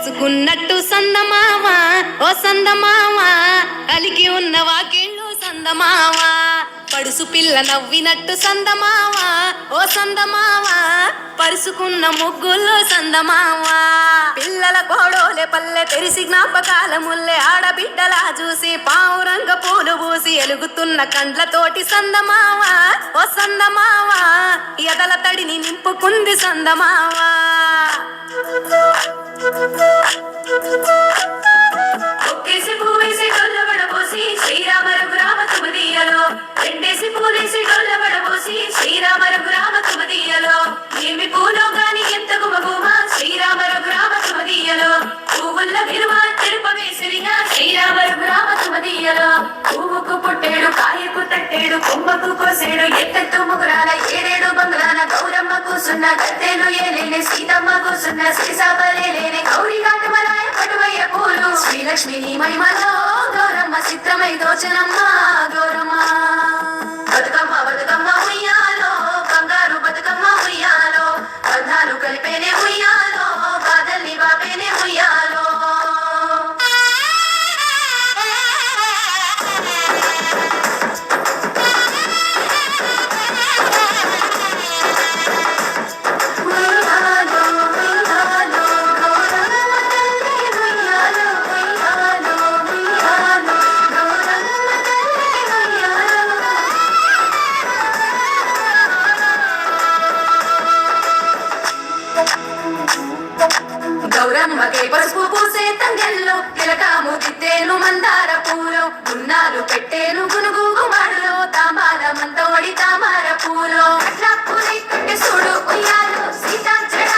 కలుసుకున్నట్టు సందమామ ఓ సందమామ కలిగి ఉన్న వాకిళ్ళు సందమామ పడుసు పిల్ల నవ్వినట్టు సందమామ ఓ సందమామ పరుసుకున్న ముగ్గుల్లో సందమామ పిల్లల కోడోలే పల్లె తెరిసి జ్ఞాపకాల ముల్లె ఆడబిడ్డలా చూసి పావురంగ పూలు పూసి ఎలుగుతున్న కండ్లతోటి సందమామ ఓ సందమామ ఎదల తడిని నింపుకుంది సందమామ ఒక్కేసి పువ్వేసి డొల్లబడబోసి శ్రీరామ రఘురామ తుమదీయలో రెండేసి పూలేసి డొల్లబడబోసి శ్రీరామ రఘురామ తుమదీయలో ఏమి పూలో గాని ఎంత గుమగుమ శ్రీరామ రఘురామ తుమదీయలో పువ్వుల్ల విరువ తెలుపవేసిరిగా శ్రీరామ రఘురామ తుమదీయలో పువ్వుకు పుట్టేడు కాయకు తట్టేడు కొమ్మకు కోసేడు ఎత్తెత్తు ముగురాల ఏడేడు బంగ్లాల గౌరమ్మ కూసున్న గద్దెలు ఏలేని సీతమ్మ కూసున్న శ్రీసాబలేని గౌరీ కాటమలాయ పటువయ్య పూలు శ్రీలక్ష్మి మహిమలో గౌరమ్మ చిత్రమై దోచనమ్మ గౌరమ్మ బతుకమ్మ బతుకమ్మ ఉయ్యాలో బంగారు బతుకమ్మ ఉయ్యాలో బంధాలు కలిపేనే ఉయ్యాలో బాధల్ని బాపేనే ఉయ్యాలో గౌరమ్మకే పసుపు పూసే తంగెల్లో తిలకాము దిద్దేను మందార పూలో గున్నాలు పెట్టేను గునుగు గుమాడులో తాంబాల మంతోడి తామర పూలో అట్లా పూలై కట్టె చూడు ఉయ్యాలో సీతా జడ